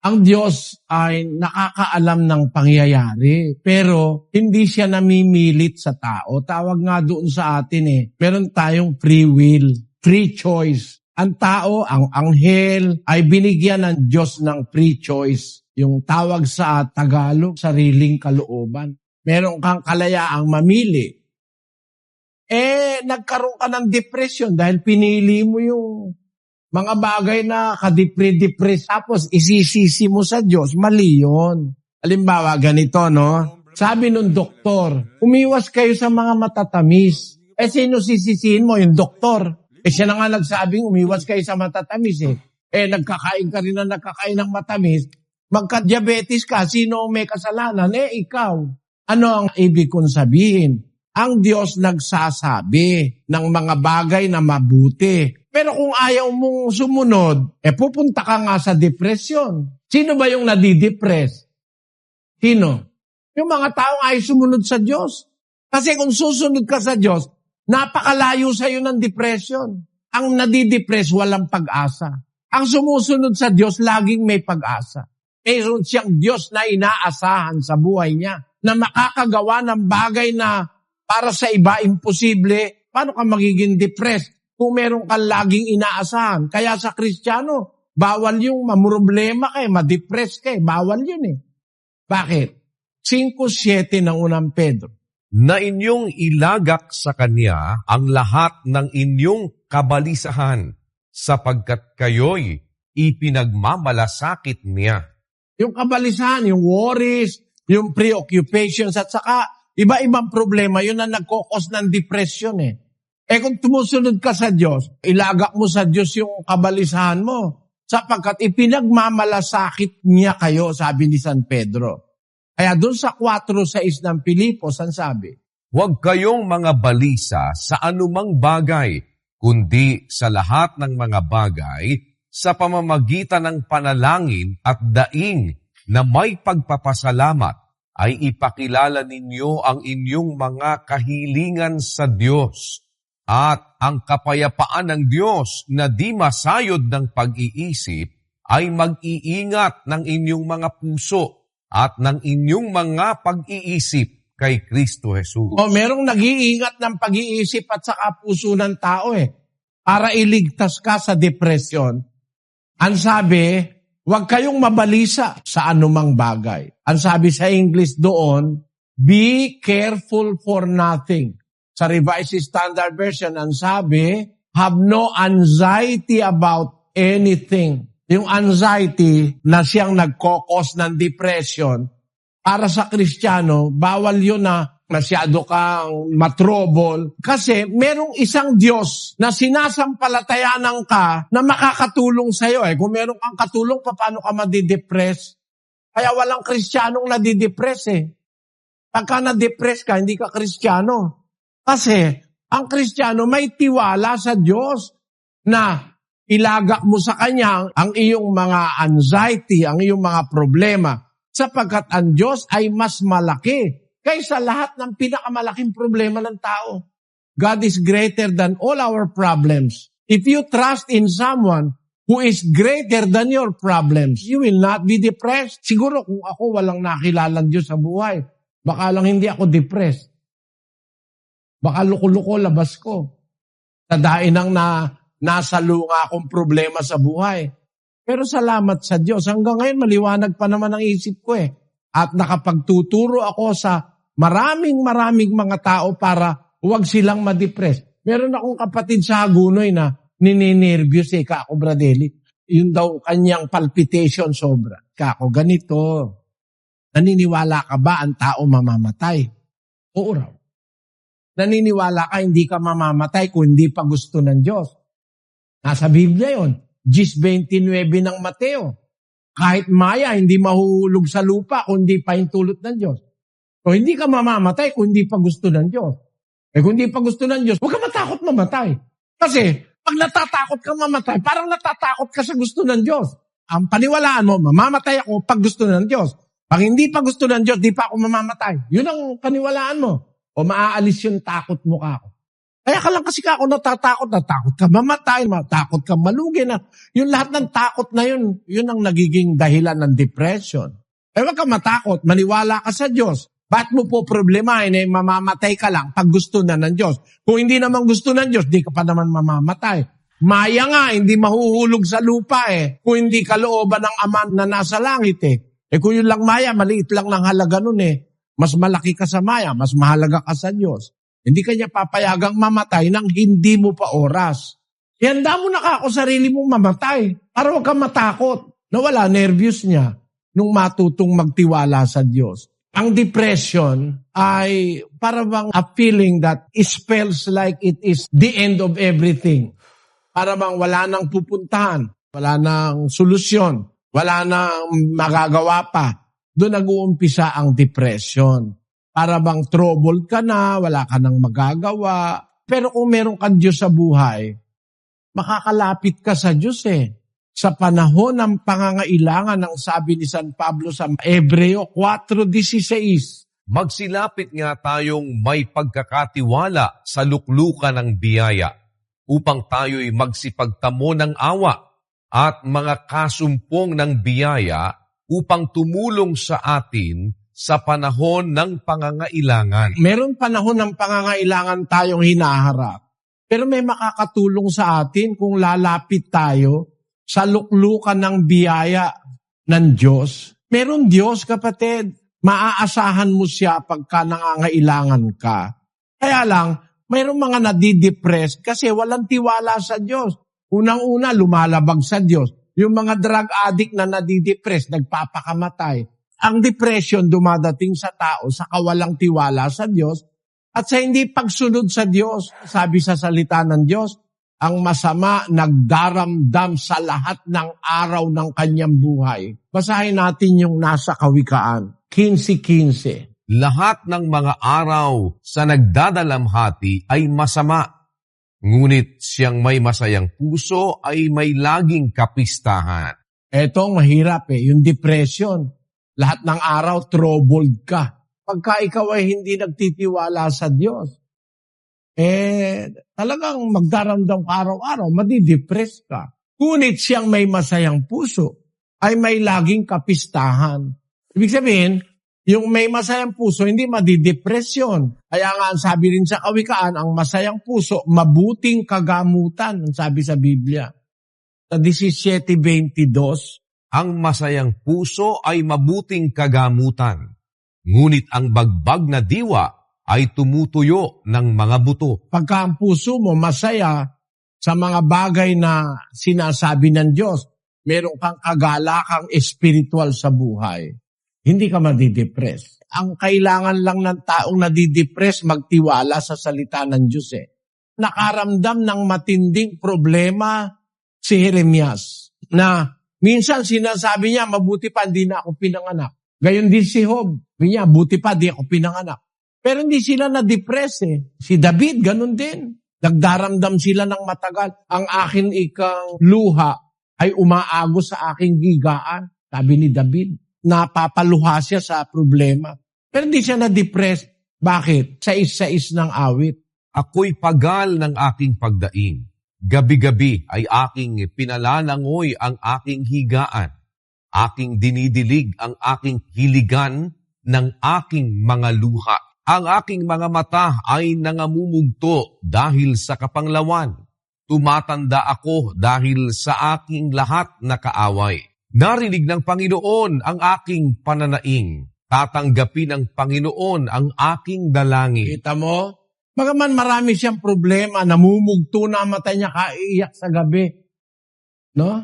Ang Diyos ay nakakaalam ng pangyayari, pero hindi siya namimilit sa tao. Tawag nga doon sa atin meron tayong free will, free choice. Ang tao, ang anghel, ay binigyan ng Diyos ng free choice. Yung tawag sa Tagalog, sariling kalooban. Meron kang kalayaang mamili. Nagkaroon ka ng depression dahil pinili mo yung mga bagay na kadepre-depress, tapos isisisi mo sa Diyos, mali yun. Halimbawa, ganito, no? Sabi nung doktor, umiwas kayo sa mga matatamis. Sino sisisihin mo? Yung doktor. Siya na nga nagsabing umiwas kayo sa matatamis nagkakain ka rin na nagkakain ng matamis. Magka-diabetes ka, sino ang may kasalanan? Ikaw. Ano ang ibig kong sabihin? Ang Diyos nagsasabi ng mga bagay na mabuti. Pero kung ayaw mong sumunod, pupunta ka nga sa depression. Sino ba yung nadidepress? Sino? Yung mga taong ayaw sumunod sa Diyos. Kasi kung susunod ka sa Diyos, napakalayo sa iyo ng depression. Ang nadidepress, walang pag-asa. Ang sumusunod sa Diyos, laging may pag-asa. Mayroon siyang Diyos na inaasahan sa buhay niya, na makakagawa ng bagay na para sa iba imposible. Paano ka magiging depressed kung meron kang laging inaasahan? Kaya sa Kristiyano, bawal yung mamroblema ka, ma-depress ka, bawal yun Bakit? 5:7 ng unang Pedro. Na inyong ilagak sa Kanya ang lahat ng inyong kabalisahan, sapagkat kayo'y ipinagmamalasakit niya. Yung kabalisahan, yung worries, yung preoccupations, at saka iba-ibang problema, yun ang nagkokos ng depression kung tumusunod ka sa Diyos, ilagak mo sa Diyos yung kabalisahan mo, sapagkat ipinagmamalasakit niya kayo, sabi ni San Pedro. Kaya doon sa 4:6 ng Pilipos, ang sabi, Huwag kayong mga balisa sa anumang bagay, kundi sa lahat ng mga bagay, sa pamamagitan ng panalangin at daing na may pagpapasalamat, ay ipakilala ninyo ang inyong mga kahilingan sa Diyos. At ang kapayapaan ng Diyos na di masayod ng pag-iisip ay mag-iingat ng inyong mga puso at ng inyong mga pag-iisip kay Kristo Jesus. Merong nag-iingat ng pag-iisip at saka puso ng tao para iligtas ka sa depression. Ang sabi, huwag kayong mabalisa sa anumang bagay. Ang sabi sa English doon, be careful for nothing. Sa Revised Standard Version, ang sabi, have no anxiety about anything. Yung anxiety na siyang nagkokos ng depression, para sa Kristiyano, bawal yun na masyado kang matrobol. Kasi merong isang Diyos na sinasampalatayanan ka na makakatulong sa'yo. Kung meron kang katulong, paano ka madidepress? Kaya walang Kristiyanong nadidepress Pagka na-depress ka, hindi ka Kristiyano. Kasi ang Kristiyano may tiwala sa Diyos na ilagak mo sa Kanya ang iyong mga anxiety, ang iyong mga problema, sapagkat ang Diyos ay mas malaki kaysa lahat ng pinakamalaking problema ng tao. God is greater than all our problems. If you trust in someone who is greater than your problems, you will not be depressed. Siguro kung ako walang nakilalang Diyos sa buhay, baka lang hindi ako depressed. Baka luko-luko labas ko. Tadain ang nasalunga akong problema sa buhay. Pero salamat sa Diyos. Hanggang ngayon, maliwanag pa naman ang isip ko At nakapagtuturo ako sa maraming mga tao para huwag silang ma-depress. Meron akong kapatid sa Hagunoy na nininervyos Kako Bradeli. Yun daw kanyang palpitation sobra. Kako, ganito. Naniniwala ka ba ang tao mamamatay? Oo raw. Naniniwala ka hindi ka mamamatay kung hindi pa gusto ng Diyos. Nasa Biblia yon, 10:29 ng Mateo. Kahit maya, hindi mahuhulog sa lupa kung hindi pa hintulot ng Diyos. So hindi ka mamamatay kung hindi pa gusto ng Diyos. Kung hindi pa gusto ng Diyos, huwag ka matakot mamatay. Kasi pag natatakot ka mamatay, parang natatakot ka sa gusto ng Diyos. Ang paniwalaan mo, mamamatay ako pag gusto ng Diyos. Pag hindi pa gusto ng Diyos, di pa ako mamamatay. Yun ang paniwalaan mo. O maaalis yung takot mo kako. Kaya ka lang kasi ako natakot ka mamatay, matakot ka malugi na. Yung lahat ng takot na yun ang nagiging dahilan ng depression. Huwag ka matakot, maniwala ka sa Diyos. Ba't mo po problemahin mamamatay ka lang pag gusto na ng Diyos? Kung hindi naman gusto ng Diyos, di ka pa naman mamamatay. Maya nga, hindi mahuhulog sa lupa Kung hindi kalooban ng Ama na nasa langit kung yun lang maya, maliit lang ng halaga nun Mas malaki ka sa maya, mas mahalaga ka sa Diyos. Hindi kanya papayagang mamatay nang hindi mo pa oras. Handa mo na ako sarili mong mamatay para huwag kang matakot na wala nervyos niya nung matutong magtiwala sa Diyos. Ang depression ay para bang a feeling that it feels like it is the end of everything. Para bang wala nang pupuntahan, wala nang solusyon, wala nang magagawa pa. Doon nag-uumpisa ang depression. Para bang troubled ka na, wala ka nang magagawa. Pero kung meron kang Diyos sa buhay, makakalapit ka sa Diyos Sa panahon ng pangangailangan, ng sabi ni San Pablo sa Hebreo 4:16. Magsilapit nga tayong may pagkakatiwala sa luklukan ng biyaya upang tayo'y magsipagtamo ng awa at mga kasumpong ng biyaya upang tumulong sa atin sa panahon ng pangangailangan. Meron panahon ng pangangailangan tayong hinaharap. Pero may makakatulong sa atin kung lalapit tayo sa luklukan ng biyaya ng Diyos. Meron Diyos, kapatid. Maaasahan mo siya pagka nangangailangan ka. Kaya lang, mayroong mga nadidepress kasi walang tiwala sa Diyos. Unang-una, lumalabag sa Diyos. Yung mga drug addict na nadidepress, nagpapakamatay. Ang depression dumadating sa tao sa kawalang tiwala sa Diyos at sa hindi pagsunod sa Diyos. Sabi sa salita ng Diyos, ang masama nagdaramdam sa lahat ng araw ng kanyang buhay. Basahin natin yung nasa Kawikaan, 15:15. Lahat ng mga araw sa nagdadalamhati ay masama, ngunit siyang may masayang puso ay may laging kapistahan. Etong mahirap yung depression. Lahat ng araw, troubled ka. Pagka ikaw ay hindi nagtitiwala sa Diyos, talagang magdaramdam ka araw-araw, madidepress ka. Ngunit siyang may masayang puso, ay may laging kapistahan. Ibig sabihin, yung may masayang puso, hindi madidepresyon. Kaya nga, ang sabi rin sa Kawikaan, ang masayang puso, mabuting kagamutan, ang sabi sa Biblia. Sa 17:22, ang masayang puso ay mabuting kagamutan, ngunit ang bagbag na diwa ay tumutuyo ng mga buto. Pagka ang puso mo masaya sa mga bagay na sinasabi ng Diyos, meron kang kagalakang espiritual sa buhay, hindi ka madidepress. Ang kailangan lang ng taong nadidepress, magtiwala sa salita ng Diyos Nakaramdam ng matinding problema si Jeremias na minsan sinasabi niya, mabuti pa, hindi na ako pinanganak. Gayon din si Job. Sabi niya, buti pa, di ako pinanganak. Pero hindi sila na-depress Si David, ganun din. Nagdaramdam sila ng matagal. Ang akin ikang luha ay umaagos sa aking higaan. Sabi ni David, napapaluha siya sa problema. Pero hindi siya na-depress. Bakit? Sais-sais ng awit. Ako'y pagal ng aking pagdaing. Gabi-gabi ay aking pinalanangoy ang aking higaan. Aking dinidilig ang aking hiligan ng aking mga luha. Ang aking mga mata ay nangamumugto dahil sa kapanglawan. Tumatanda ako dahil sa aking lahat na kaaway. Narinig ng Panginoon ang aking pananaing. Tatanggapin ng Panginoon ang aking dalangin. Kita mo? Bagaman marami siyang problema, namumugto na ang mata niya, kaiiyak sa gabi. No?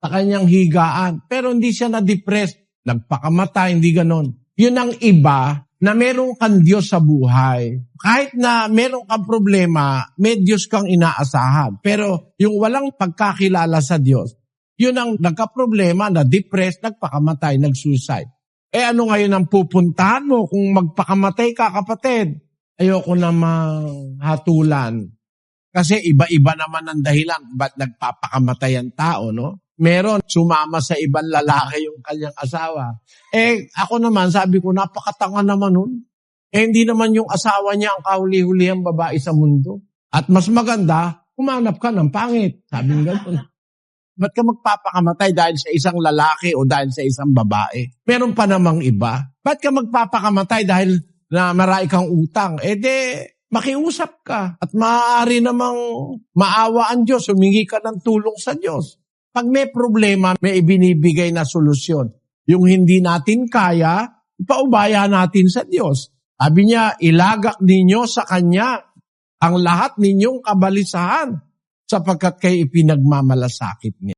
Sa kanyang higaan. Pero hindi siya na-depress. Nagpakamatay, hindi ganon. Yun ang iba na meron kang Diyos sa buhay. Kahit na meron kang problema, may Diyos kang inaasahan. Pero yung walang pagkakilala sa Diyos, yun ang nagka-problema, na-depress, nagpakamatay, nag-suicide. Ano ngayon ang pupuntahan mo kung magpakamatay ka, kapatid? Ayoko namang hatulan. Kasi iba-iba naman ang dahilan ba't nagpapakamatay ang tao, no? Meron, sumama sa ibang lalaki yung kanyang asawa. Ako naman, sabi ko, napakatanga naman nun. Hindi naman yung asawa niya ang kahuli-hulihang babae sa mundo. At mas maganda, humanap ka ng pangit. Sabi nga gano'n. Ba't ka magpapakamatay dahil sa isang lalaki o dahil sa isang babae? Meron pa namang iba. Ba't ka magpapakamatay dahil na marami kang utang? Makiusap ka. At maaari namang maawa ang Diyos. Humingi ka ng tulong sa Diyos. Pag may problema, may ibinibigay na solusyon. Yung hindi natin kaya, paubaya natin sa Diyos. Sabi niya, ilagak ninyo sa Kanya ang lahat ninyong kabalisahan sapagkat kayo ipinagmamalasakit niya.